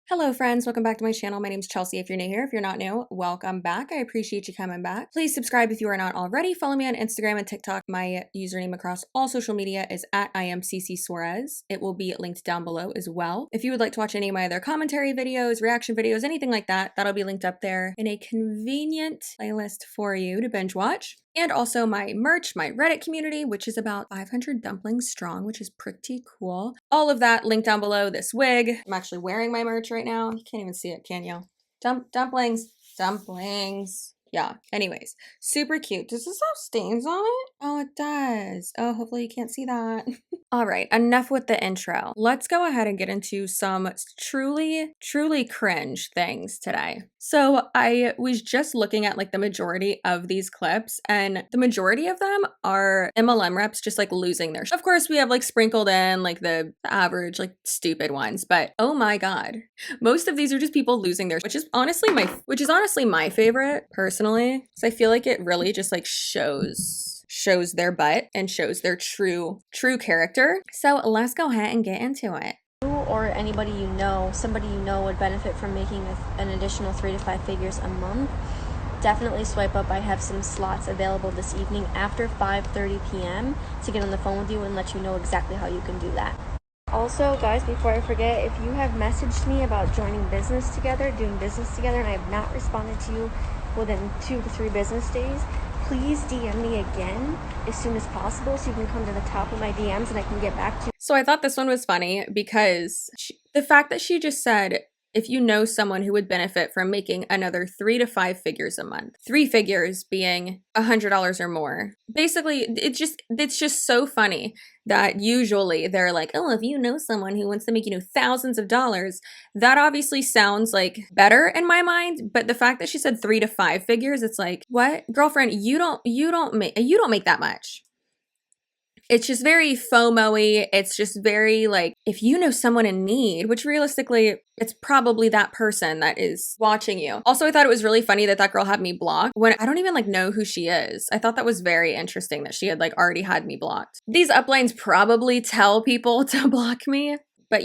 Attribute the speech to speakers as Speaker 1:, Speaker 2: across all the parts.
Speaker 1: Hello friends, welcome back to my channel. My name is Chelsea if you're new here. If you're not new, welcome back. I appreciate you coming back. Please subscribe if you are not already. Follow me on Instagram and TikTok. My username across all social media is at CCsuarez. It will be linked down below as well. If you would like to watch any of my other commentary videos, reaction videos, anything like that, that'll be linked up there in a convenient playlist for you to binge watch. And also my merch, my Reddit community, which is about 500 dumplings strong, which is pretty cool. All of that linked down below. This wig. I'm actually wearing my merch right now. You can't even see it, can you? Dumplings. Yeah, anyways, super cute. Does this have stains on it? Oh, it does. Oh, hopefully you can't see that. All right, enough with the intro. Let's go ahead and get into some truly cringe things today. So I was just looking at like the majority of these clips, and the majority of them are MLM reps just like losing their shit. Of course, we have like sprinkled in like the average like stupid ones, but oh my god, most of these are just people losing their, which is honestly my favorite personally. So I feel like it really just like shows their butt and shows their true character. So let's go ahead and get into it.
Speaker 2: Or anybody you know, somebody you know would benefit from making an additional 3 to 5 figures a month, definitely swipe up. I have some slots available this evening after 5:30 p.m. to get on the phone with you and let you know exactly how you can do that. Also, guys, before I forget, if you have messaged me about joining business together, doing business together, and I have not responded to you within 2 to 3 business days, please DM me again as soon as possible so you can come to the top of my DMs and I can get back to you.
Speaker 1: So I thought this one was funny because the fact that she just said, if you know someone who would benefit from making another 3 to 5 figures a month, 3 figures being $100 or more. Basically, it's just so funny that usually they're like, oh, if you know someone who wants to make, thousands of dollars, that obviously sounds like better in my mind. But the fact that she said 3 to 5 figures, it's like, what, girlfriend, you don't make that much. It's just very FOMO-y. It's just very like, if you know someone in need, which realistically, it's probably that person that is watching you. Also, I thought it was really funny that girl had me blocked when I don't even like know who she is. I thought that was very interesting that she had like already had me blocked. These uplines probably tell people to block me, but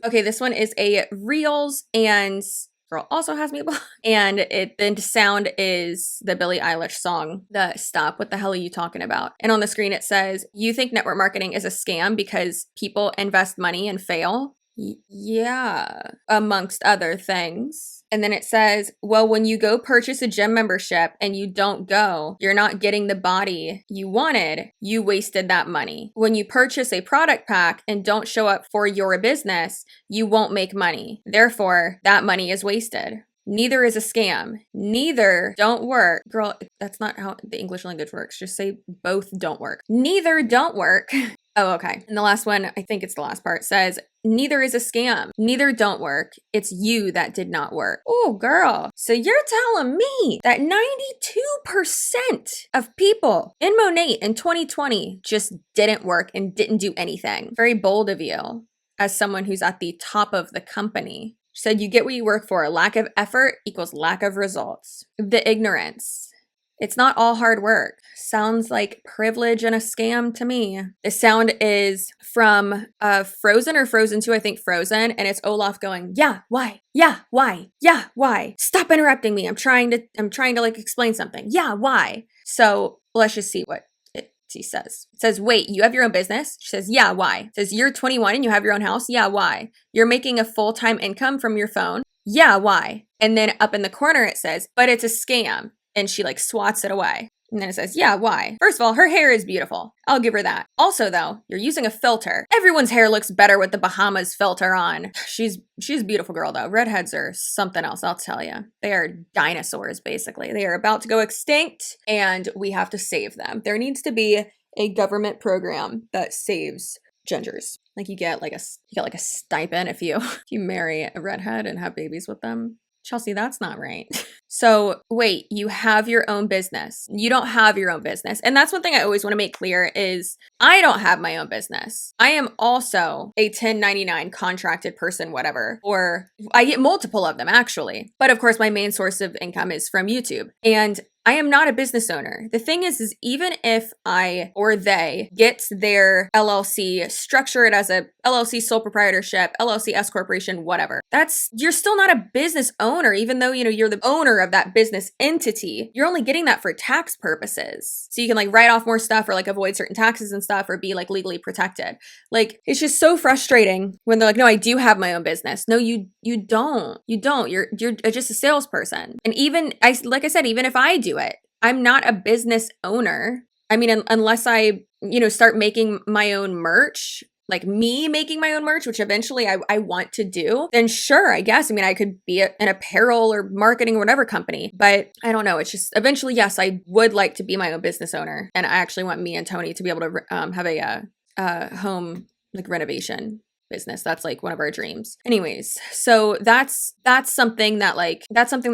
Speaker 1: Okay, this one is a Reels and girl also has me blocked. And the sound is the Billie Eilish song, the Stop, What the Hell Are You Talking About? And on the screen it says, you think network marketing is a scam because people invest money and fail? Yeah, amongst other things. And then it says, well, when you go purchase a gym membership and you don't go, you're not getting the body you wanted. You wasted that money. When you purchase a product pack and don't show up for your business, you won't make money. Therefore, that money is wasted. Neither is a scam. Neither don't work. Girl, that's not how the English language works. Just say both don't work. Neither don't work. Oh, okay. And the last one, I think it's the last part, says, neither is a scam. Neither don't work. It's you that did not work. Oh, girl. So you're telling me that 92% of people in Monat in 2020 just didn't work and didn't do anything. Very bold of you as someone who's at the top of the company. She said, you get what you work for. Lack of effort equals lack of results. The ignorance. It's not all hard work. Sounds like privilege and a scam to me. The sound is from Frozen or Frozen 2, I think Frozen, and it's Olaf going, yeah, why? Yeah, why? Yeah, why? Stop interrupting me. I'm trying to like explain something. Yeah, why? So let's just see what she says. It says, wait, you have your own business? She says, yeah, why? It says, you're 21 and you have your own house? Yeah, why? You're making a full-time income from your phone? Yeah, why? And then up in the corner it says, but it's a scam. And she like swats it away. And then it says, yeah, why? First of all, her hair is beautiful. I'll give her that. Also though, you're using a filter. Everyone's hair looks better with the Bahamas filter on. She's a beautiful girl though. Redheads are something else, I'll tell you. They are dinosaurs basically. They are about to go extinct and we have to save them. There needs to be a government program that saves gingers. Like you get like a stipend if you marry a redhead and have babies with them. Chelsea, that's not right. So wait, you have your own business. You don't have your own business. And that's one thing I always want to make clear is I don't have my own business. I am also a 1099 contracted person, whatever, or I get multiple of them actually. But of course, my main source of income is from YouTube. And I am not a business owner. The thing is even if I or they get their LLC, structure it as a LLC sole proprietorship, LLC S corporation, whatever. You're still not a business owner, even though, you're the owner of that business entity. You're only getting that for tax purposes. So you can like write off more stuff or like avoid certain taxes and stuff or be like legally protected. Like, it's just so frustrating when they're like, no, I do have my own business. No, you don't. You don't. You're just a salesperson. And even like I said, even if I do it, I'm not a business owner. I mean, unless I, start making my own merch, like me making my own merch, which eventually I want to do, then sure, I guess. I mean, I could be an apparel or marketing or whatever company, but I don't know. It's just eventually, yes, I would like to be my own business owner. And I actually want me and Tony to be able to have a home like renovation business. That's like one of our dreams. Anyways, so that's something that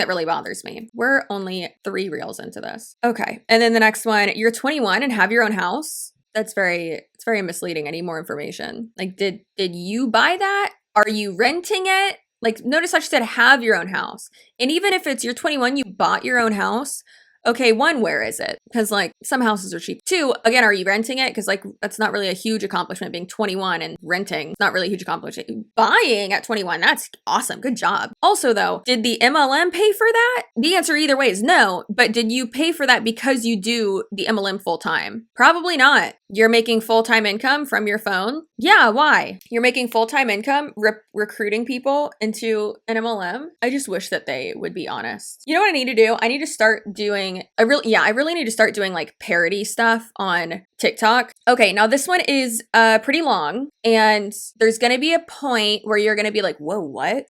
Speaker 1: really bothers me. We're only 3 reels into this. Okay. And then the next one, you're 21 and have your own house. It's very misleading. I need more information. Like, did you buy that? Are you renting it? Like, notice how she said have your own house. And even if you're 21, you bought your own house. Okay, 1, where is it? Because like some houses are cheap. 2, again, are you renting it? Because like that's not really a huge accomplishment, being 21 and renting. Not really a huge accomplishment. Buying at 21, that's awesome. Good job. Also though, did the MLM pay for that? The answer either way is no, but did you pay for that because you do the MLM full time? Probably not. You're making full-time income from your phone? Yeah, why? You're making full-time income recruiting people into an MLM? I just wish that they would be honest. You know what I need to do? I need to start doing, I really need to start doing like parody stuff on TikTok. Okay, now this one is pretty long, and there's gonna be a point where you're gonna be like, whoa, what?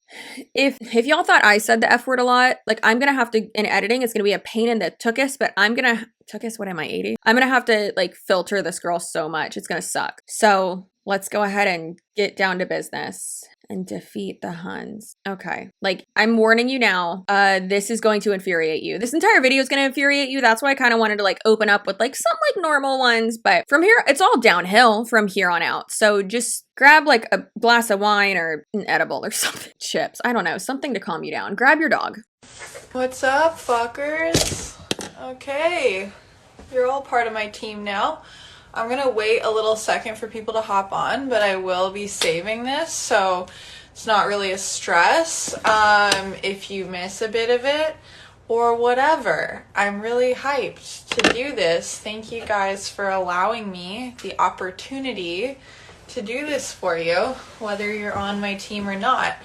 Speaker 1: If y'all thought I said the F word a lot, like I'm gonna have to, in editing, it's gonna be a pain in the tuchus, but what am I, 80? I'm gonna have to like filter this girl so much. It's gonna suck. So let's go ahead and get down to business and defeat the Huns. Okay. Like, I'm warning you now, this is going to infuriate you. This entire video is going to infuriate you. That's why I kind of wanted to like open up with like some like normal ones, but from here, it's all downhill from here on out. So just grab like a glass of wine or an edible or something. Chips. I don't know. Something to calm you down. Grab your dog.
Speaker 3: What's up, fuckers? Okay. You're all part of my team now. I'm gonna wait a little second for people to hop on, but I will be saving this, so it's not really a stress if you miss a bit of it or whatever. I'm really hyped to do this. Thank you guys for allowing me the opportunity to do this for you, whether you're on my team or not.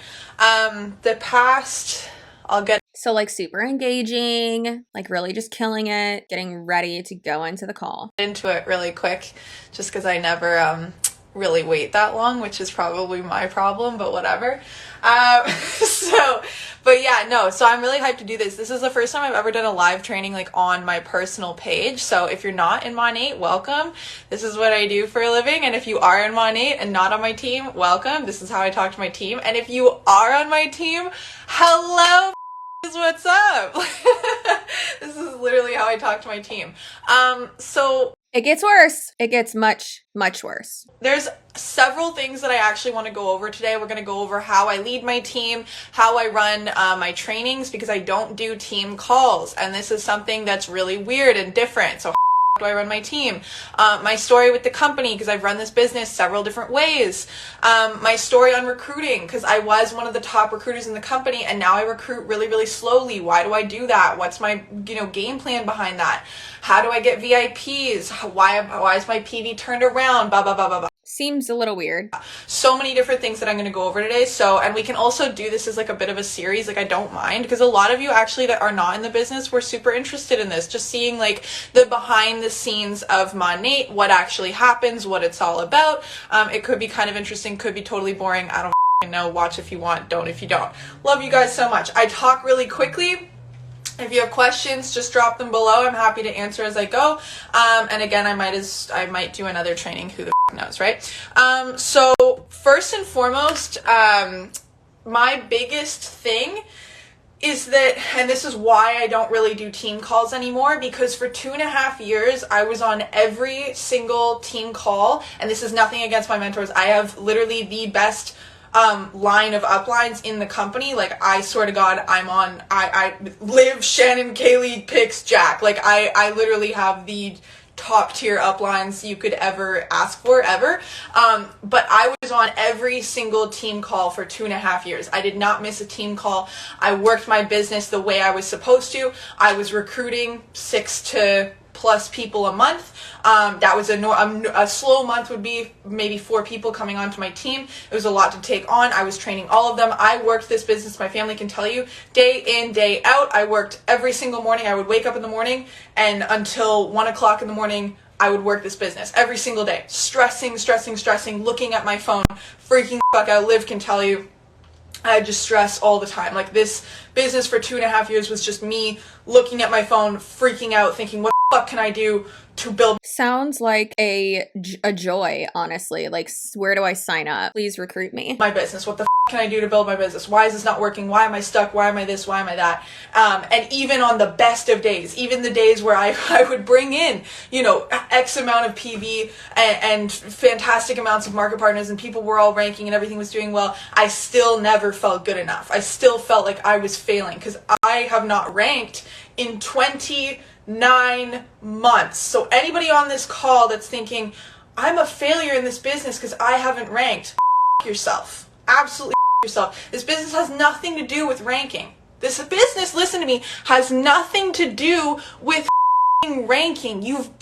Speaker 1: So like super engaging, like really just killing it, getting ready to go into the call.
Speaker 3: Into it really quick, just because I never really wait that long, which is probably my problem, but whatever. So I'm really hyped to do this. This is the first time I've ever done a live training like on my personal page. So if you're not in Monat, welcome. This is what I do for a living. And if you are in Monat and not on my team, welcome. This is how I talk to my team. And if you are on my team, hello. What's up? This is literally how I talk to my team. So
Speaker 1: it gets worse. It gets much, much worse.
Speaker 3: There's several things that I actually want to go over today. We're going to go over how I lead my team, how I run my trainings, because I don't do team calls. And this is something that's really weird and different. So do I run my team? My story with the company, because I've run this business several different ways. My story on recruiting, because I was one of the top recruiters in the company and now I recruit really, really slowly. Why do I do that? What's my game plan behind that? How do I get VIPs? Why is my PV turned around? Blah, blah, blah, blah, blah.
Speaker 1: Seems a little weird.
Speaker 3: So many different things that I'm going to go over today. So, and we can also do this as like a bit of a series. Like, I don't mind, because a lot of you actually that are not in the business were super interested in this. Just seeing like the behind the scenes of Monat, what actually happens, what it's all about. It could be kind of interesting, could be totally boring. I don't know. Watch if you want, don't if you don't. Love you guys so much. I talk really quickly. If you have questions, just drop them below. I'm happy to answer as I go. And again, I might do another training. Who the knows, right? So first and foremost, my biggest thing is that, and this is why I don't really do team calls anymore, because for 2.5 years, I was on every single team call, and this is nothing against my mentors. I have literally the best line of uplines in the company. Like, I swear to God, I live Shannon Kaylee picks Jack. Like, I literally have the top tier uplines you could ever ask for, ever. But I was on every single team call for 2.5 years. I did not miss a team call. I worked my business the way I was supposed to. I was recruiting 6 to plus people a month. That was a slow month would be maybe 4 people coming onto my team. It was a lot to take on. I was training all of them. I worked this business, my family can tell you, day in, day out. I worked every single morning. I would wake up in the morning and until 1 o'clock in the morning, I would work this business every single day. Stressing, looking at my phone, freaking the fuck out. Liv can tell you, I just stress all the time. Like, this business for 2.5 years was just me looking at my phone, freaking out, thinking, what the fuck can I do to build?
Speaker 1: Sounds like a joy, honestly. Like, where do I sign up? Please recruit me.
Speaker 3: My business. What the can I do to build my business? Why is this not working? Why am I stuck? Why am I this? Why am I that? And even on the best of days, even the days where I would bring in, you know, X amount of PV and fantastic amounts of market partners and people were all ranking and everything was doing well, I still never felt good enough. I still felt like I was failing because I have not ranked in 29 months. So anybody on this call that's thinking, I'm a failure in this business because I haven't ranked, yourself. Absolutely yourself. This business has nothing to do with ranking. This business, listen to me, has nothing to do with ranking. You've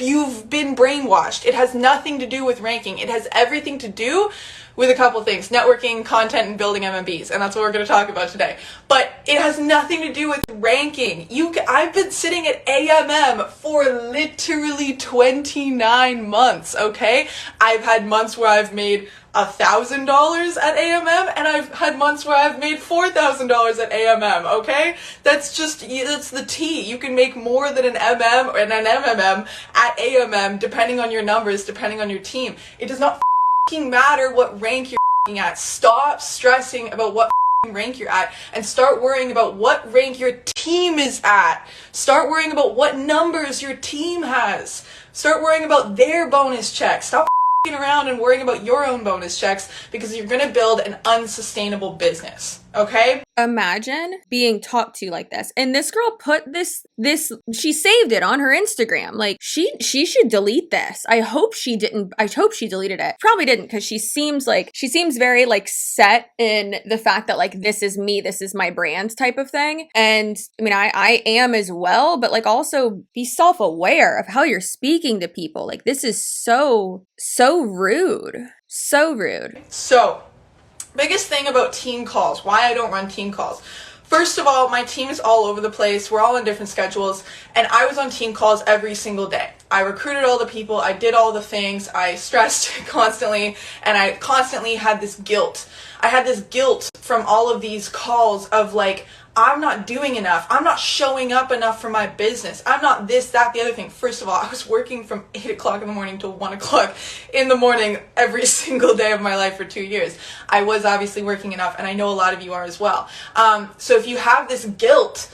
Speaker 3: been brainwashed. It has nothing to do with ranking. It has everything to do with a couple things: networking, content, and building MMBs, and that's what we're going to talk about today. But it has nothing to do with ranking. I've been sitting at AMM for literally 29 months, okay? I've had months where I've made $1,000 at AMM, and I've had months where I've made $4,000 at AMM, okay? that's the tea. You can make more than an MM or an MMM at AMM, depending on your numbers, depending on your team. It does not matter what rank you're at. Stop stressing about what rank you're at and start worrying about what rank your team is at. Start worrying about what numbers your team has. Start worrying about their bonus checks. Stop around and worrying about your own bonus checks, because you're going to build an unsustainable business. Okay?
Speaker 1: Imagine being talked to like this. And this girl put this, she saved it on her Instagram. Like, she should delete this. I hope she didn't. I hope she deleted it. Probably didn't, because she seems very like set in the fact that like, this is me, this is my brand type of thing. And I mean, I am as well, but like, also be self-aware of how you're speaking to people. Like, this is so rude. So rude.
Speaker 3: So, biggest thing about team calls, why I don't run team calls. First of all, my team is all over the place. We're all on different schedules, and I was on team calls every single day. I recruited all the people, I did all the things, I stressed constantly, and I constantly had this guilt. I had this guilt from all of these calls of like, I'm not doing enough. I'm not showing up enough for my business. I'm not this, that, the other thing. First of all, I was working from 8 o'clock in the morning till 1 o'clock in the morning every single day of my life for 2 years. I was obviously working enough, and I know a lot of you are as well. So if you have this guilt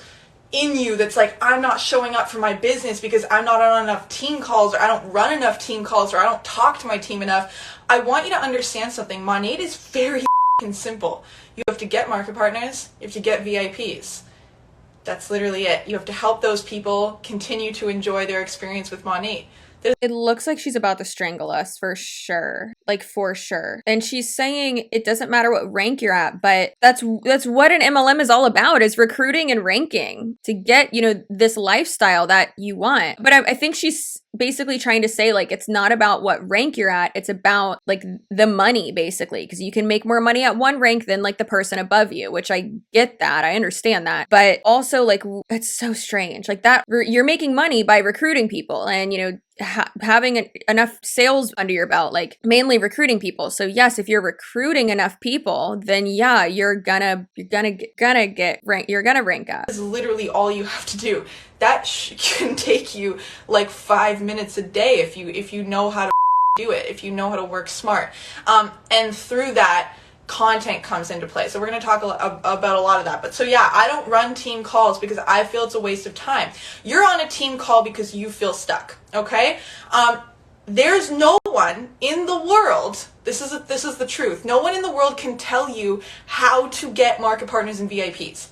Speaker 3: in you that's like, I'm not showing up for my business because I'm not on enough team calls, or I don't run enough team calls, or I don't talk to my team enough, I want you to understand something. Monat is very simple. You have to get market partners, you have to get VIPs. That's literally it. You have to help those people continue to enjoy their experience with Monat.
Speaker 1: It looks like she's about to strangle us for sure. Like, for sure. And she's saying it doesn't matter what rank you're at, but that's what an MLM is all about, is recruiting and ranking to get, you know, this lifestyle that you want. But I think she's basically trying to say, like, it's not about what rank you're at, it's about like the money, basically, because you can make more money at one rank than like the person above you, which I get that, I understand that, but also like, it's so strange, like that you're making money by recruiting people and, you know, having enough sales under your belt, like mainly recruiting people. So yes, if you're recruiting enough people, then yeah, you're gonna rank up.
Speaker 3: That's literally all you have to do. That can take you like 5 minutes a day if you know how to do it, if you know how to work smart. And through that, content comes into play. So we're going to talk about a lot of that. But so yeah, I don't run team calls because I feel it's a waste of time. You're on a team call because you feel stuck, okay? There's no one in the world, this is the truth, no one in the world can tell you how to get market partners and VIPs.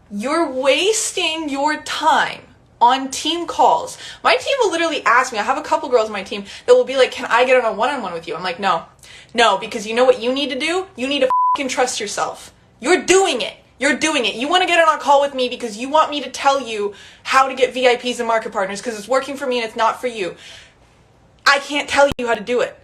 Speaker 3: You're wasting your time on team calls. My team will literally ask me, I have a couple girls on my team that will be like, can I get on a one-on-one with you? I'm like, no, because you know what you need to do? You need to fucking trust yourself. You're doing it. You want to get on a call with me because you want me to tell you how to get VIPs and market partners because it's working for me and it's not for you. I can't tell you how to do it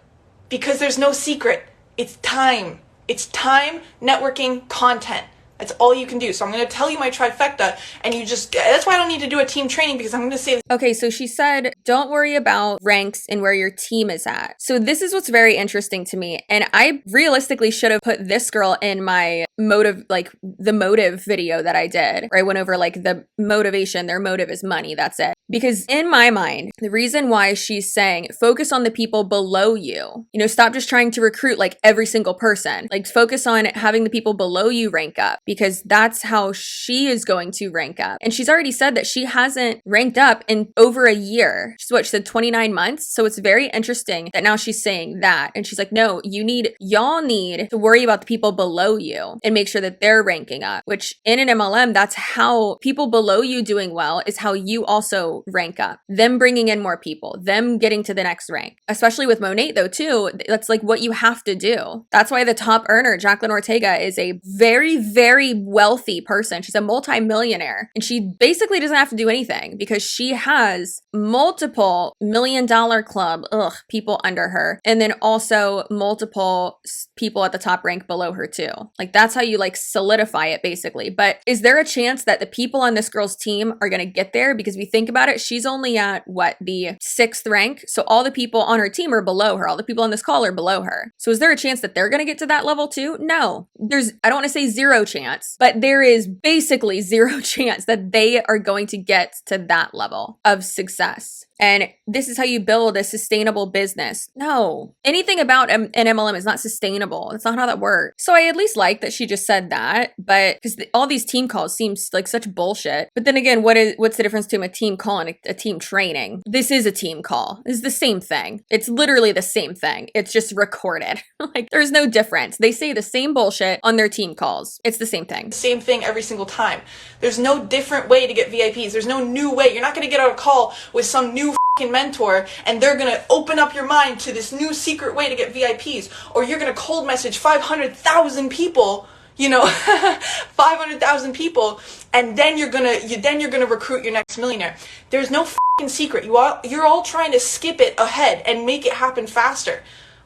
Speaker 3: because there's no secret. It's time. It's time, networking, content. That's all you can do. So I'm going to tell you my trifecta, and that's why I don't need to do a team training, because I'm going to say.
Speaker 1: Okay, so she said, don't worry about ranks and where your team is at. So this is what's very interesting to me. And I realistically should have put this girl in my motive, like the motive video that I did, where I went over like the motivation. Their motive is money. That's it. Because in my mind, the reason why she's saying focus on the people below you, stop just trying to recruit like every single person, like focus on having the people below you rank up, because that's how she is going to rank up. And she's already said that she hasn't ranked up in over a year. She said 29 months. So it's very interesting that now she's saying that. And she's like, no, y'all need to worry about the people below you and make sure that they're ranking up, which in an MLM, that's how people below you doing well is how you also rank up. Them bringing in more people, them getting to the next rank. Especially with Monat though too, that's like what you have to do. That's why the top earner, Jacqueline Ortega, is a very, very wealthy person. She's a multi-millionaire, and she basically doesn't have to do anything because she has multiple $1 million club people under her, and then also multiple people at the top rank below her too. Like that's how you like solidify it basically. But is there a chance that the people on this girl's team are going to get there? Because if you think about it, she's only at the 6th rank. So all the people on her team are below her. All the people on this call are below her. So is there a chance that they're going to get to that level too? No. I don't want to say zero chance, but there is basically zero chance that they are going to get to that level of success. And this is how you build a sustainable business. No, anything about an MLM is not sustainable. That's not how that works. So I at least like that she just said that, but because all these team calls seems like such bullshit. But then again, what's the difference between a team call and a team training? This is a team call. This is the same thing. It's literally the same thing. It's just recorded. Like there's no difference. They say the same bullshit on their team calls. It's the same thing.
Speaker 3: Same thing every single time. There's no different way to get VIPs. There's no new way. You're not going to get on a call with some new mentor and they're going to open up your mind to this new secret way to get VIPs, or you're going to cold message 500,000 people, 500,000 people, and then you're going to recruit your next millionaire. There's no secret. You're all trying to skip it ahead and make it happen faster.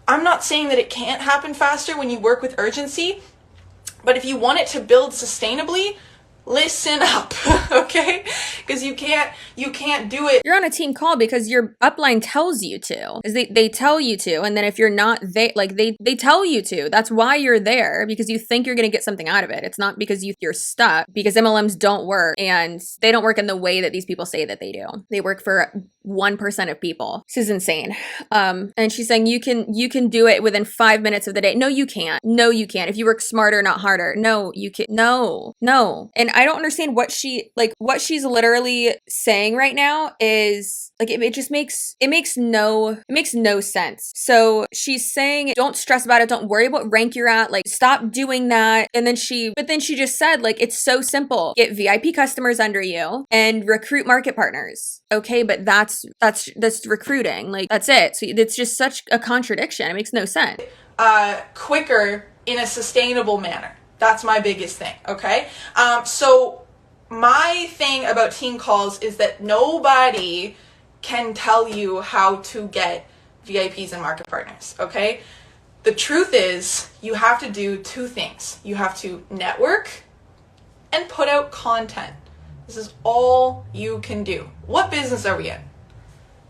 Speaker 3: I'm not saying that it can't happen faster when you work with urgency, but if you want it to build sustainably, listen up, okay? Because you can't do it.
Speaker 1: You're on a team call because your upline tells you to. They tell you to, and then if you're not, they tell you to. That's why you're there, because you think you're going to get something out of it. It's not because you're stuck, because MLMs don't work, and they don't work in the way that these people say that they do. They work for 1% of people. This is insane. And she's saying you can do it within 5 minutes of the day. No, you can't. No, you can't. If you work smarter, not harder. No, you can't. No. And I don't understand what she's literally saying right now is like, it makes no sense. So she's saying, don't stress about it. Don't worry what rank you're at. Like, stop doing that. And then she just said, like, it's so simple. Get VIP customers under you and recruit market partners. Okay, but that's recruiting. Like, that's it. So it's just such a contradiction. It makes no sense.
Speaker 3: Quicker in a sustainable manner. That's my biggest thing, okay? So my thing about team calls is that nobody can tell you how to get VIPs and market partners, okay? The truth is, you have to do two things. You have to network and put out content. This is all you can do. What business are we in?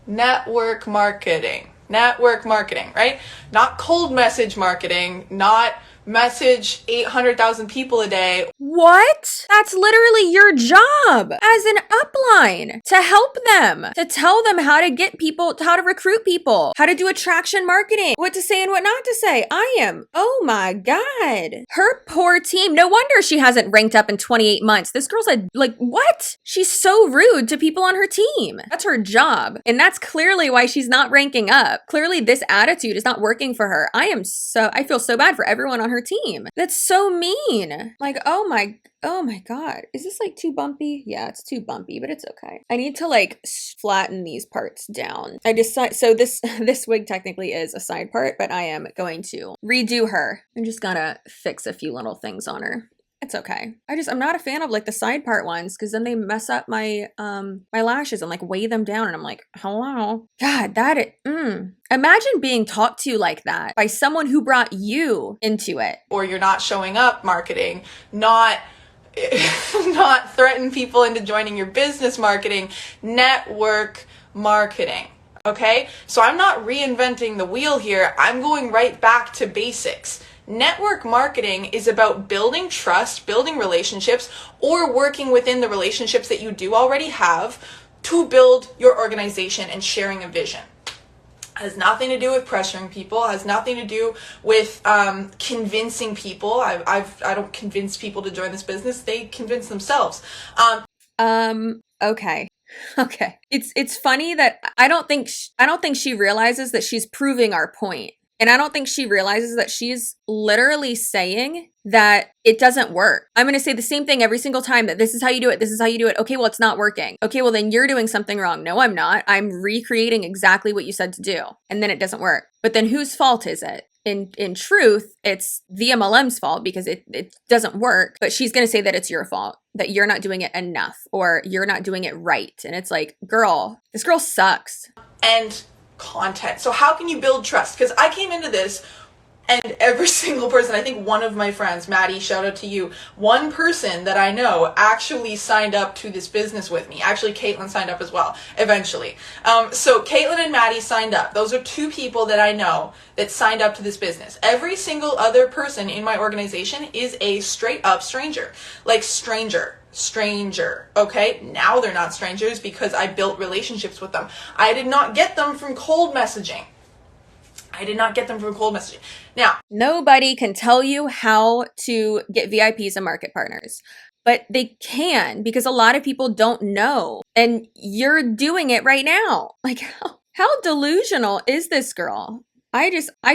Speaker 3: Network marketing, right? Not cold message marketing, not message 800,000 people a day.
Speaker 1: What? That's literally your job as an upline, to help them, to tell them how to get people, how to recruit people, how to do attraction marketing, what to say and what not to say. Oh my God. Her poor team. No wonder she hasn't ranked up in 28 months. This girl's what? She's so rude to people on her team. That's her job. And that's clearly why she's not ranking up. Clearly this attitude is not working for her. I feel so bad for everyone on her team. That's so mean. Like, oh my God. Is this like too bumpy? Yeah, it's too bumpy, but it's okay. I need to like flatten these parts down. So this wig technically is a side part, but I am going to redo her. I'm just gonna fix a few little things on her. It's okay. I'm not a fan of like the side part ones because then they mess up my my lashes and like weigh them down, and I'm like, hello. God, imagine being talked to like that by someone who brought you into it.
Speaker 3: Or you're not showing up marketing, not threaten people into joining your business marketing, network marketing. Okay? So I'm not reinventing the wheel here. I'm going right back to basics. Network marketing is about building trust, building relationships, or working within the relationships that you do already have to build your organization and sharing a vision. Has nothing to do with pressuring people, has nothing to do with convincing people. I don't convince people to join this business. They convince themselves.
Speaker 1: Okay. It's funny that I don't think she realizes that she's proving our point. And I don't think she realizes that she's literally saying that it doesn't work. I'm going to say the same thing every single time, that this is how you do it. This is how you do it. Okay, well, it's not working. Okay, well, then you're doing something wrong. No, I'm not. I'm recreating exactly what you said to do. And then it doesn't work. But then whose fault is it? In truth, it's the MLM's fault because it doesn't work. But she's going to say that it's your fault, that you're not doing it enough or you're not doing it right. And it's like, girl, this girl sucks.
Speaker 3: And content. So how can you build trust? Because I came into this and every single person, I think one of my friends, Maddie, shout out to you, one person that I know actually signed up to this business with me. Actually, Caitlin signed up as well, eventually. So Caitlin and Maddie signed up. Those are two people that I know that signed up to this business. Every single other person in my organization is a straight up stranger. Like stranger, okay? Now they're not strangers because I built relationships with them. I did not get them from cold messaging. Now,
Speaker 1: nobody can tell you how to get VIPs and market partners, but they can, because a lot of people don't know. And you're doing it right now. Like, how delusional is this girl? I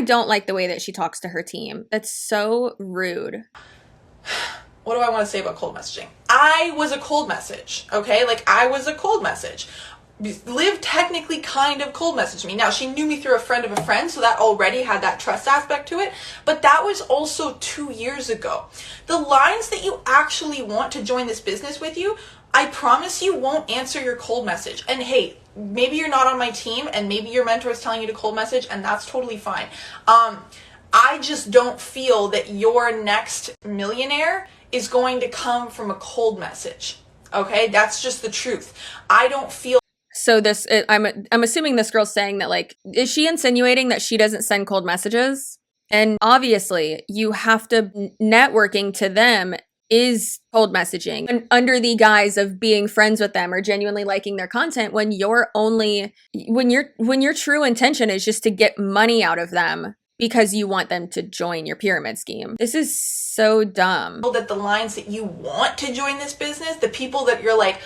Speaker 1: don't like the way that she talks to her team. That's so rude.
Speaker 3: What do I want to say about cold messaging? I was a cold message, okay? Like, I was a cold message. Liv technically kind of cold messaged me. Now, she knew me through a friend of a friend, so that already had that trust aspect to it, but that was also 2 years ago. The lines that you actually want to join this business with you, I promise you won't answer your cold message. And hey, maybe you're not on my team and maybe your mentor is telling you to cold message, and that's totally fine. I just don't feel that your next millionaire is going to come from a cold message. Okay? That's just the truth. I don't feel.
Speaker 1: So I'm assuming this girl's saying that, like, is she insinuating that she doesn't send cold messages? And obviously you have to, networking to them is cold messaging, and under the guise of being friends with them or genuinely liking their content, when your true intention is just to get money out of them because you want them to join your pyramid scheme. This is so dumb.
Speaker 3: That the lines that you want to join this business, the people that you're like,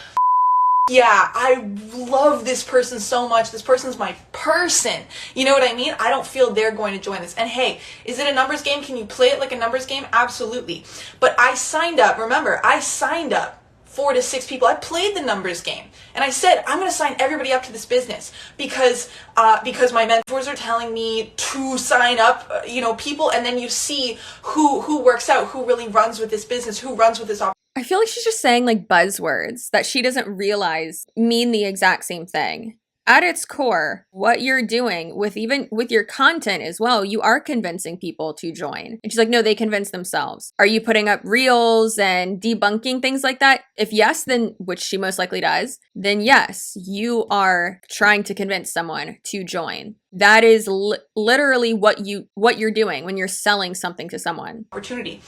Speaker 3: yeah, I love this person so much. This person's my person. You know what I mean? I don't feel they're going to join this. And hey, is it a numbers game? Can you play it like a numbers game? Absolutely. But I signed up. Remember, I signed up 4 to 6 people. I played the numbers game. And I said, I'm going to sign everybody up to this business because my mentors are telling me to sign up, people. And then you see who works out, who really runs with this business, who runs with this opportunity.
Speaker 1: I feel like she's just saying like buzzwords that she doesn't realize mean the exact same thing. at its core, what you're doing with your content as well, you are convincing people to join. And she's like, no, they convince themselves. Are you putting up reels and debunking things like that? If yes, then, which she most likely does, then yes, you are trying to convince someone to join. That is literally what you're doing when you're selling something to someone.
Speaker 3: Opportunity.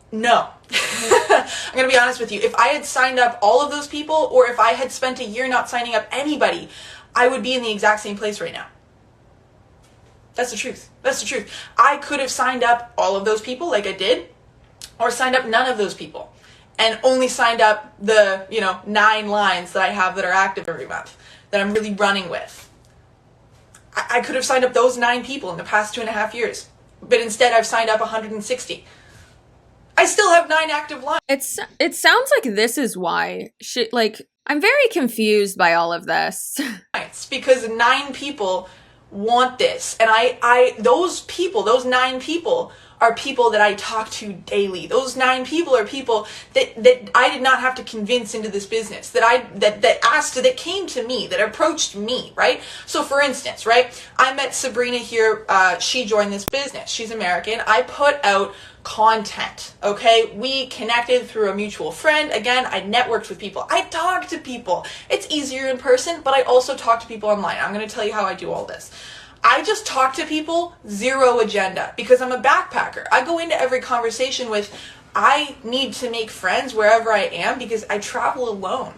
Speaker 3: No. I'm going to be honest with you. If I had signed up all of those people, or if I had spent a year not signing up anybody, I would be in the exact same place right now. That's the truth. That's the truth. I could have signed up all of those people like I did, or signed up none of those people and only signed up the, 9 lines that I have that are active every month that I'm really running with. I could have signed up those 9 people in the past 2.5 years, but instead I've signed up 160. I still have 9 active lines.
Speaker 1: It sounds like this is why I'm very confused by all of this.
Speaker 3: It's because 9 people want this, and those 9 people are people that I talk to daily. Those 9 people are people that I did not have to convince into this business, that came to me, that approached me, right? So for instance, right, I met Sabrina here, she joined this business. She's American. I put out content, okay? We connected through a mutual friend. Again, I networked with people. I talk to people. It's easier in person, but I also talk to people online. I'm going to tell you how I do all this. I just talk to people, zero agenda, because I'm a backpacker. I go into every conversation with, I need to make friends wherever I am because I travel alone.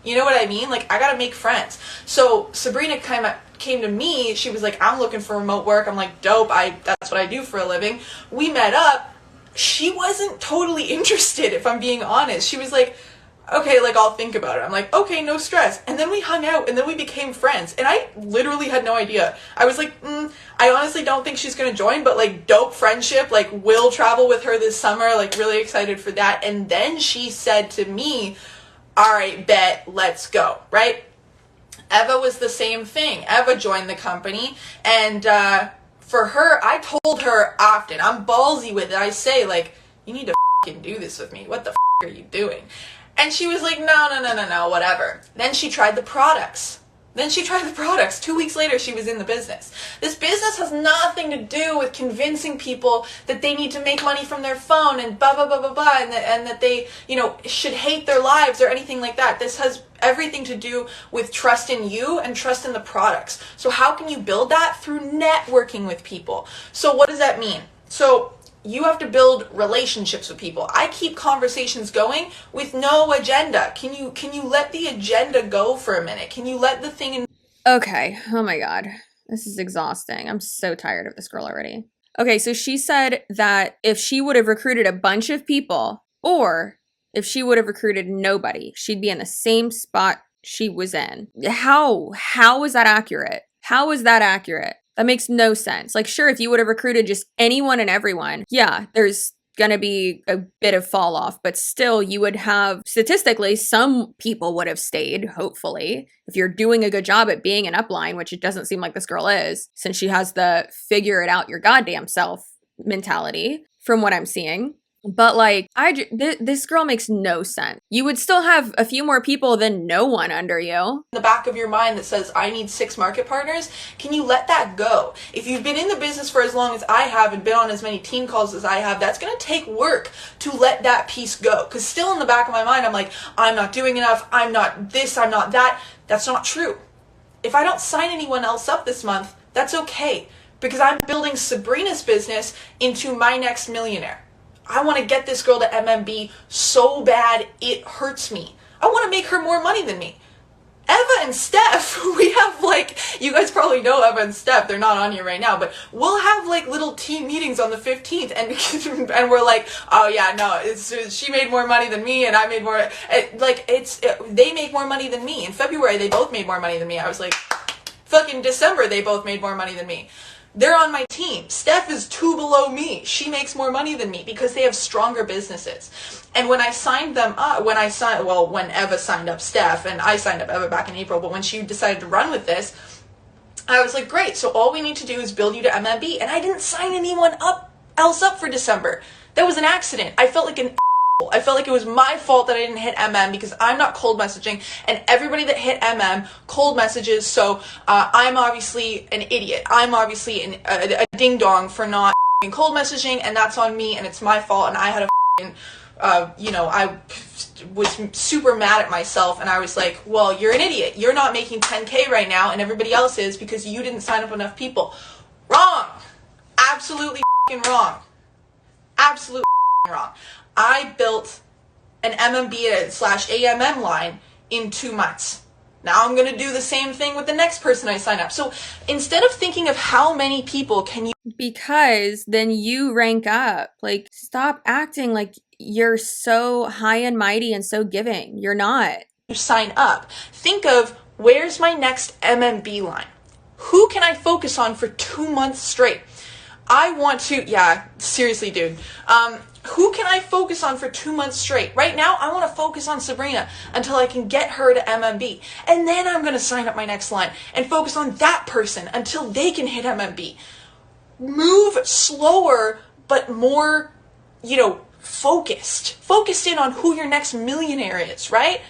Speaker 3: You know what I mean? Like, I gotta make friends. So Sabrina came to me. She was like, I'm looking for remote work. I'm like, dope. That's what I do for a living. We met up. She wasn't totally interested, if I'm being honest. She was like, okay, like, I'll think about it. I'm like, okay, no stress. And then we hung out, and then we became friends. And I literally had no idea. I was like, I honestly don't think she's gonna join, but like, dope friendship. Like, will travel with her this summer. Like, really excited for that. And then she said to me, all right, bet, let's go, right? Eva was the same thing. Eva joined the company, and for her, I told her often, I'm ballsy with it. I say, like, you need to fucking do this with me. What the are you doing? And she was like, no, whatever. Then she tried the products. 2 weeks later, she was in the business. This business has nothing to do with convincing people that they need to make money from their phone and blah, blah, blah, blah, blah, and that they, should hate their lives or anything like that. This has everything to do with trust in you and trust in the products. So how can you build that? Through networking with people. So what does that mean? So you have to build relationships with people. I keep conversations going with no agenda. Can you let the agenda go for a minute? Can you let the thing in?
Speaker 1: Okay. Oh my God. This is exhausting. I'm so tired of this girl already. Okay. So she said that if she would have recruited a bunch of people, or if she would have recruited nobody, she'd be in the same spot she was in. How is that accurate? How is that accurate? That makes no sense. Like, sure, if you would have recruited just anyone and everyone, yeah, there's gonna be a bit of fall off, but still you would have, statistically, some people would have stayed, hopefully, if you're doing a good job at being an upline, which it doesn't seem like this girl is, since she has the figure it out your goddamn self mentality from what I'm seeing. But like, this girl makes no sense. You would still have a few more people than no one under you.
Speaker 3: In the back of your mind that says, I need 6 market partners. Can you let that go? If you've been in the business for as long as I have and been on as many team calls as I have, that's going to take work to let that piece go. Because still in the back of my mind, I'm like, I'm not doing enough. I'm not this, I'm not that. That's not true. If I don't sign anyone else up this month, that's okay. Because I'm building Sabrina's business into my next millionaire. I want to get this girl to MMB so bad it hurts me. I want to make her more money than me. Eva and Steph, we have like, you guys probably know Eva and Steph, they're not on here right now, but we'll have like little team meetings on the 15th and we're like, oh yeah, no, she made more money than me and I made more, they make more money than me. In February, they both made more money than me. I was like, fucking December, they both made more money than me. They're on my team. Steph is 2 below me. She makes more money than me because they have stronger businesses. And when I signed them up, when Eva signed up Steph, and I signed up Eva back in April, but when she decided to run with this, I was like, great, so all we need to do is build you to MMB. And I didn't sign anyone else up for December. That was an accident. I felt like an I felt like it was my fault that I didn't hit MM because I'm not cold messaging, and everybody that hit MM cold messages, so I'm obviously an idiot. I'm obviously a ding-dong for not cold messaging, and that's on me, and it's my fault, and I had I was super mad at myself, and I was like, well, you're an idiot. You're not making 10K right now, and everybody else is because you didn't sign up enough people. Wrong. Absolutely wrong. Absolutely wrong. I built an MMB/AMM line in 2 months. Now I'm going to do the same thing with the next person I sign up. So instead of thinking of how many people can you...
Speaker 1: Because then you rank up. Like, stop acting like you're so high and mighty and so giving. You're not.
Speaker 3: sign up. Think of, where's my next MMB line? Who can I focus on for 2 months straight? I want to, yeah, seriously, dude. Who can I focus on for 2 months straight? Right now, I want to focus on Sabrina until I can get her to MMB. And then I'm going to sign up my next line and focus on that person until they can hit MMB. Move slower, but more, focused. Focused in on who your next millionaire is, right?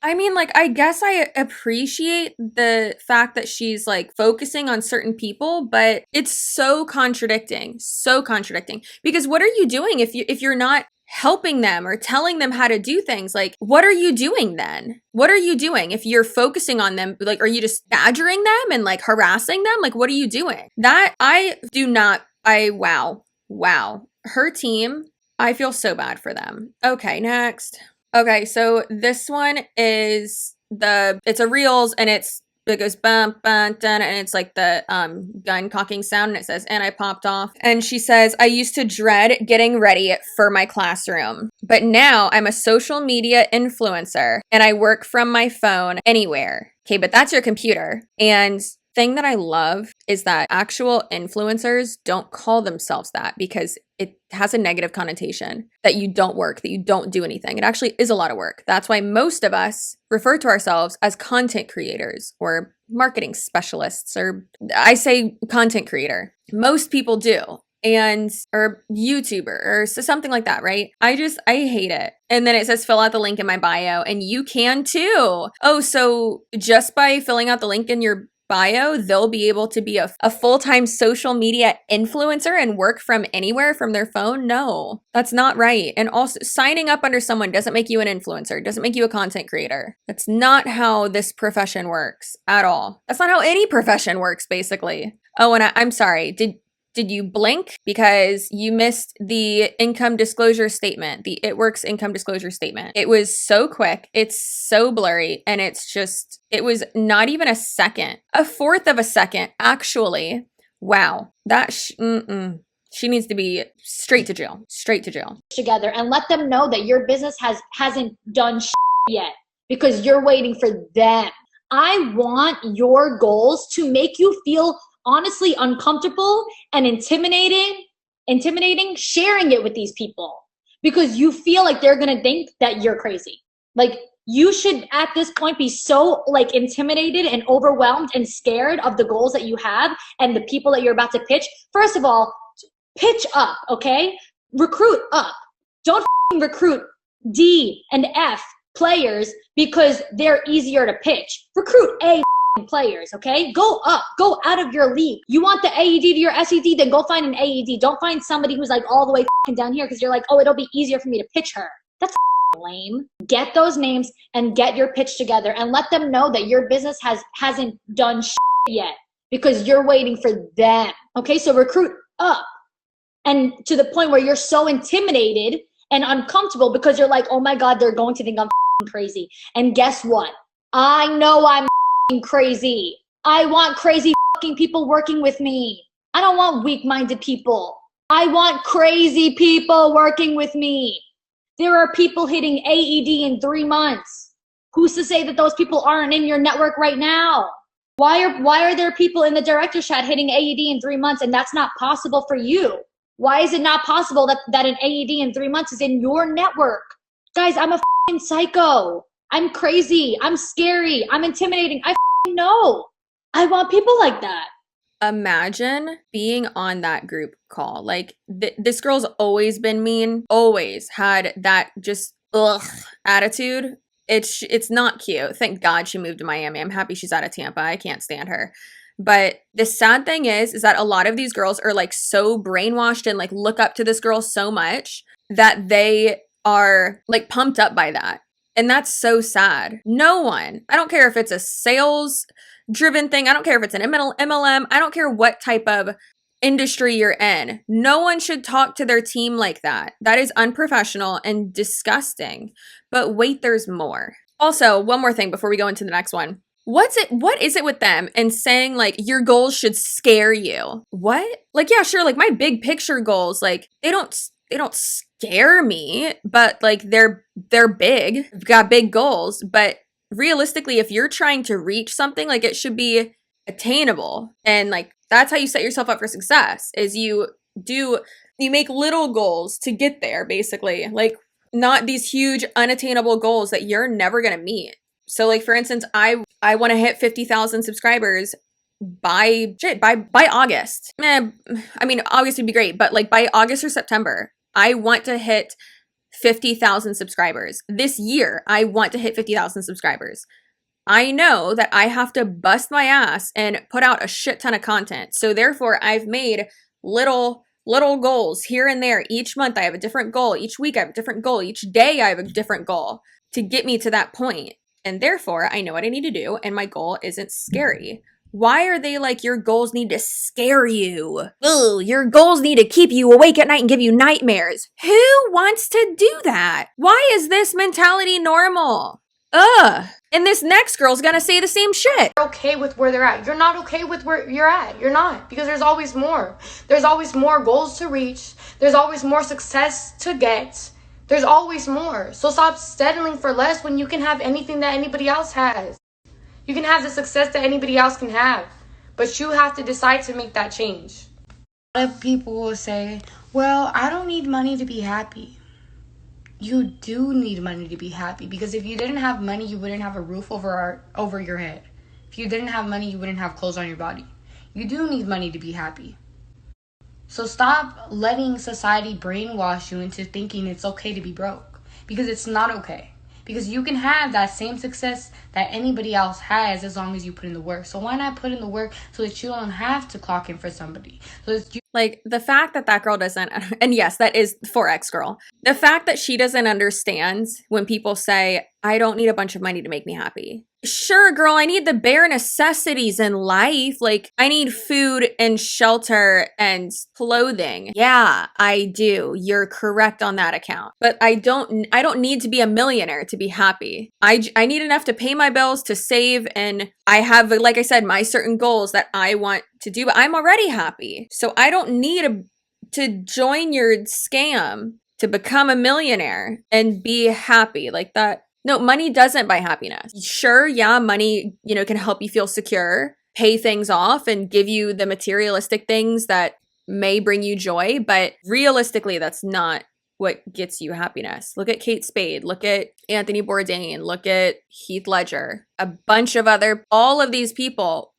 Speaker 1: I mean, like, I guess I appreciate the fact that she's, like, focusing on certain people, but it's so contradicting. So contradicting. Because what are you doing if you're not helping them or telling them how to do things? Like, what are you doing then? What are you doing if you're focusing on them? Like, are you just badgering them and, like, harassing them? Like, what are you doing? That, wow. Her team, I feel so bad for them. Okay, next. Okay, so this one is it's a Reels, and it goes bum, bum, dun, and it's like the gun cocking sound, and it says, and I popped off. And she says, I used to dread getting ready for my classroom, but now I'm a social media influencer, and I work from my phone anywhere. Okay, but that's your computer. And thing that I love is that actual influencers don't call themselves that, because it has a negative connotation that you don't work, that you don't do anything. It actually is a lot of work. That's why most of us refer to ourselves as content creators or marketing specialists, or I say content creator. Most people do. Or YouTuber or something like that, right? I hate it. And then it says fill out the link in my bio, and you can too. Oh, so just by filling out the link in your bio, they'll be able to be a full-time social media influencer and work from anywhere from their phone? No, that's not right. And also, signing up under someone doesn't make you an influencer, doesn't make you a content creator. That's not how this profession works at all. That's not how any profession works, basically. Oh, and I'm sorry. Did you blink because you missed the income disclosure statement, the It Works income disclosure statement? It was so quick. It's so blurry. And it was not even a second, a fourth of a second, actually. Wow. She needs to be straight to jail.
Speaker 4: Together and let them know that your business hasn't done yet, because you're waiting for them. I want your goals to make you feel honestly uncomfortable and intimidating, sharing it with these people, because you feel like they're gonna think that you're crazy. Like, you should at this point be so like intimidated and overwhelmed and scared of the goals that you have and the people that you're about to pitch. First of all, pitch up, okay? Recruit up. Don't recruit D and F players because they're easier to pitch. Recruit A players, okay? Go up, go out of your league. You want the AED to your SED, then go find an AED. Don't find somebody who's like all the way down here because you're like, oh, it'll be easier for me to pitch her. That's lame. Get those names and get your pitch together and let them know that your business hasn't done yet, because you're waiting for them. Okay, so recruit up, and to the point where you're so intimidated and uncomfortable because you're like, oh my God, they're going to think I'm crazy. And guess what? I know I'm crazy. I want crazy people working with me. I don't want weak-minded people. I want crazy people working with me. There are people hitting AED in 3 months. Who's to say that those people aren't in your network right now? Why are there people in the director chat hitting AED in 3 months and that's not possible for you? Why is it not possible that an AED in 3 months is in your network? Guys, I'm a psycho. I'm crazy. I'm scary. I'm intimidating. I know. I want people like that.
Speaker 1: imagine being on that group call. Like, this girl's always been mean, always had that just ugh attitude. It's not cute. Thank God she moved to Miami. I'm happy she's out of Tampa. I can't stand her. But the sad thing is that a lot of these girls are like so brainwashed and like look up to this girl so much that they are like pumped up by that. And that's so sad. No one, I don't care if it's a sales driven thing. I don't care if it's an MLM. I don't care what type of industry you're in. No one should talk to their team like that. That is unprofessional and disgusting. But wait, there's more. Also, one more thing before we go into the next one. What is it with them and saying like your goals should scare you? What? Like, yeah, sure, like my big picture goals, like they don't scare me, but like they're big. I've got big goals, but realistically, if you're trying to reach something, like it should be attainable. And like that's how you set yourself up for success, is you make little goals to get there, basically. Like not these huge unattainable goals that you're never going to meet. So like, for instance, I want to hit 50,000 subscribers by August. I mean, August would be great, but like by August or September, I want to hit 50,000 subscribers. This year, I want to hit 50,000 subscribers. I know that I have to bust my ass and put out a shit ton of content. So therefore, I've made little goals here and there. Each month, I have a different goal. Each week, I have a different goal. Each day, I have a different goal to get me to that point. And therefore, I know what I need to do, and my goal isn't scary. Why are they like, your goals need to scare you? Ugh, your goals need to keep you awake at night and give you nightmares. Who wants to do that? Why is this mentality normal? Ugh. And this next girl's gonna say the same shit.
Speaker 5: You're okay with where they're at. You're not okay with where you're at. You're not. Because there's always more. There's always more goals to reach. There's always more success to get. There's always more. So stop settling for less when you can have anything that anybody else has. You can have the success that anybody else can have. But you have to decide to make that change. A lot of people will say, well, I don't need money to be happy. You do need money to be happy. Because if you didn't have money, you wouldn't have a roof over your head. If you didn't have money, you wouldn't have clothes on your body. You do need money to be happy. So stop letting society brainwash you into thinking it's okay to be broke. Because it's not okay. Because you can have that same success that anybody else has as long as you put in the work. So why not put in the work so that you don't have to clock in for somebody? So that you
Speaker 1: like the fact that girl doesn't, and yes, that is Forex girl. The fact that she doesn't understand when people say, I don't need a bunch of money to make me happy. Sure, girl, I need the bare necessities in life. Like, I need food and shelter and clothing. Yeah, I do. You're correct on that account. But I don't need to be a millionaire to be happy. I need enough to pay my bills, to save, and I have, like I said, my certain goals that I want to do, but I'm already happy. So I don't need to join your scam to become a millionaire and be happy like that. No, money doesn't buy happiness. Sure, yeah, money, can help you feel secure, pay things off, and give you the materialistic things that may bring you joy. But realistically, that's not what gets you happiness. Look at Kate Spade. Look at Anthony Bourdain. Look at Heath Ledger. A bunch of all of these people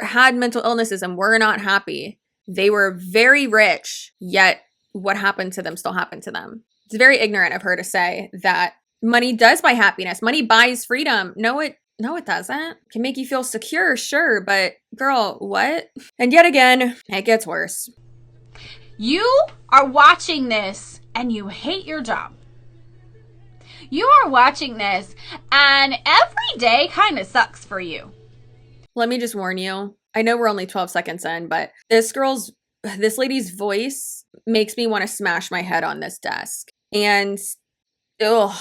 Speaker 1: had mental illnesses and were not happy. They were very rich, yet what happened to them still happened to them. It's very ignorant of her to say that money does buy happiness. Money buys freedom. No, it doesn't. It can make you feel secure, sure, but girl, what? And yet again, it gets worse.
Speaker 6: You are watching this and you hate your job. You are watching this and every day kind of sucks for you.
Speaker 1: Let me just warn you. I know we're only 12 seconds in, but this lady's voice makes me want to smash my head on this desk. And, ugh.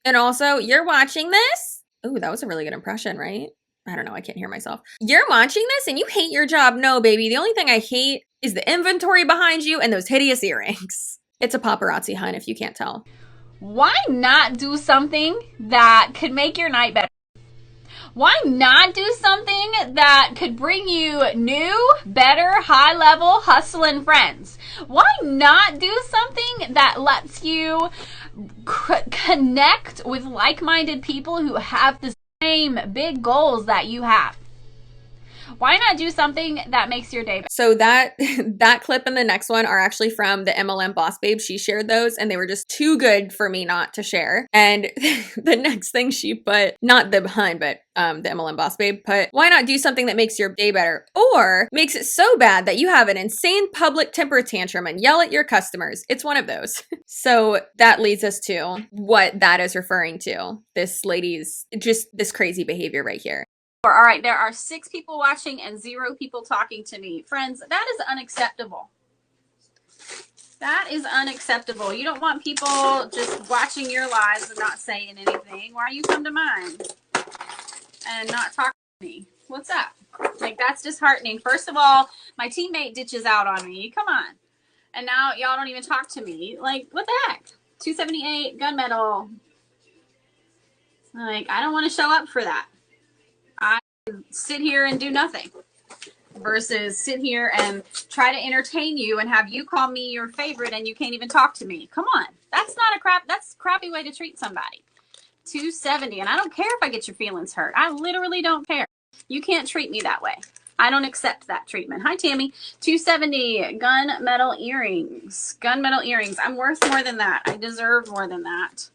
Speaker 1: And also, you're watching this? Ooh, that was a really good impression, right? I don't know. I can't hear myself. You're watching this and you hate your job. No, baby. The only thing I hate is the inventory behind you and those hideous earrings. It's a paparazzi hunt, if you can't tell.
Speaker 6: Why not do something that could make your night better? Why not do something that could bring you new, better, high-level hustling friends? Why not do something that lets you connect with like-minded people who have the same big goals that you have? Why not do something that makes your day better?
Speaker 1: So that clip and the next one are actually from the MLM Boss Babe. She shared those and they were just too good for me not to share. And the next thing she put, not the behind, but the MLM Boss Babe put, why not do something that makes your day better or makes it so bad that you have an insane public temper tantrum and yell at your customers? It's one of those. So that leads us to what that is referring to. This lady's just this crazy behavior right here.
Speaker 6: All right, there are 6 people watching and 0 people talking to me. Friends, that is unacceptable. That is unacceptable. You don't want people just watching your lives and not saying anything. Why you come to mine and not talk to me? What's up? Like, that's disheartening. First of all, my teammate ditches out on me. Come on. And now y'all don't even talk to me. Like, what the heck? 278 gunmetal. Like, I don't want to show up for that. I sit here and do nothing versus sit here and try to entertain you and have you call me your favorite and you can't even talk to me. Come on. That's not that's a crappy way to treat somebody. 270. And I don't care if I get your feelings hurt. I literally don't care. You can't treat me that way. I don't accept that treatment. Hi, Tammy. 270 gunmetal earrings. Gunmetal earrings. I'm worth more than that. I deserve more than that.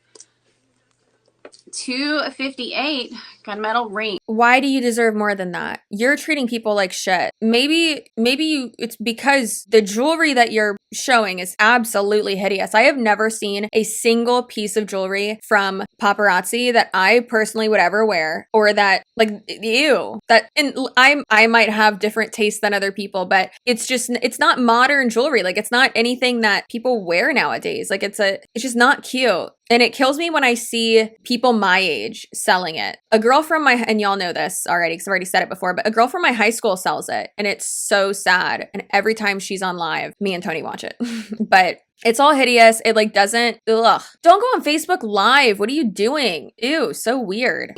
Speaker 6: 258 gunmetal ring.
Speaker 1: Why do you deserve more than that? You're treating people like shit. Maybe it's because the jewelry that you're showing is absolutely hideous. I have never seen a single piece of jewelry from Paparazzi that I personally would ever wear, or that, like, ew. That, and I might have different tastes than other people, but it's not modern jewelry. Like, it's not anything that people wear nowadays. Like, it's just not cute. And it kills me when I see people my age selling it. A girl from and y'all know this already because I've already said it before, but a girl from my high school sells it. And it's so sad. And every time she's on live, me and Tony watch it. But it's all hideous. It like doesn't, ugh. Don't go on Facebook Live. What are you doing? Ew, so weird.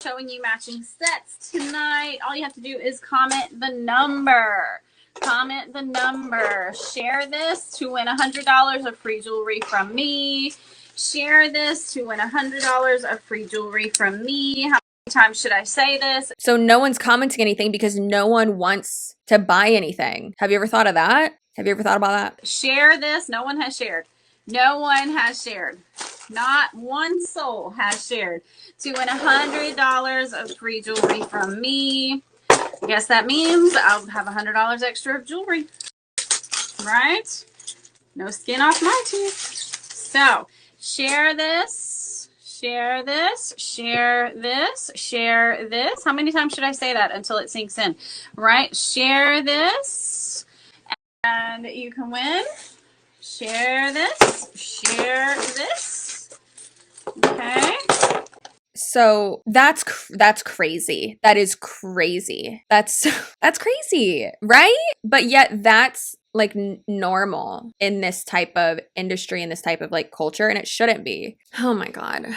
Speaker 6: Showing you matching sets tonight. All you have to do is comment the number. Comment the number. Share this to win $100 of free jewelry from me. Share this to win $100 of free jewelry from me. How many times should I say this?
Speaker 1: So no one's commenting anything because no one wants to buy anything. Have you ever thought of that? Have you ever thought about that?
Speaker 6: Share this. No one has shared. No one has shared. Not one soul has shared to win $100 of free jewelry from me. I guess that means I'll have $100 extra of jewelry, right? No skin off my teeth. So share this, share this, share this, share this. How many times should I say that until it sinks in, right? Share this and you can win. Share this, share this. Okay.
Speaker 1: So that's crazy. That is crazy. That's crazy, right? But yet that's like normal in this type of industry, in this type of like culture, and it shouldn't be. Oh my God.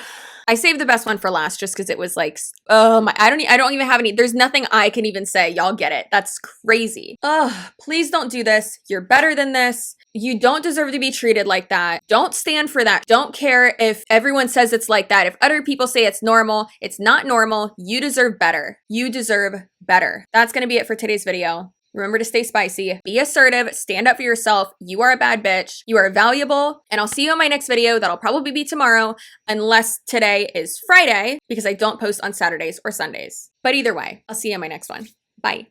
Speaker 1: I saved the best one for last just because it was like, oh my, I don't even have any, there's nothing I can even say. Y'all get it. That's crazy. Ugh, please don't do this. You're better than this. You don't deserve to be treated like that. Don't stand for that. Don't care if everyone says it's like that. If other people say it's normal, it's not normal. You deserve better. You deserve better. That's going to be it for today's video. Remember to stay spicy, be assertive, stand up for yourself. You are a bad bitch. You are valuable. And I'll see you in my next video. That'll probably be tomorrow, unless today is Friday, because I don't post on Saturdays or Sundays. But either way, I'll see you in my next one. Bye.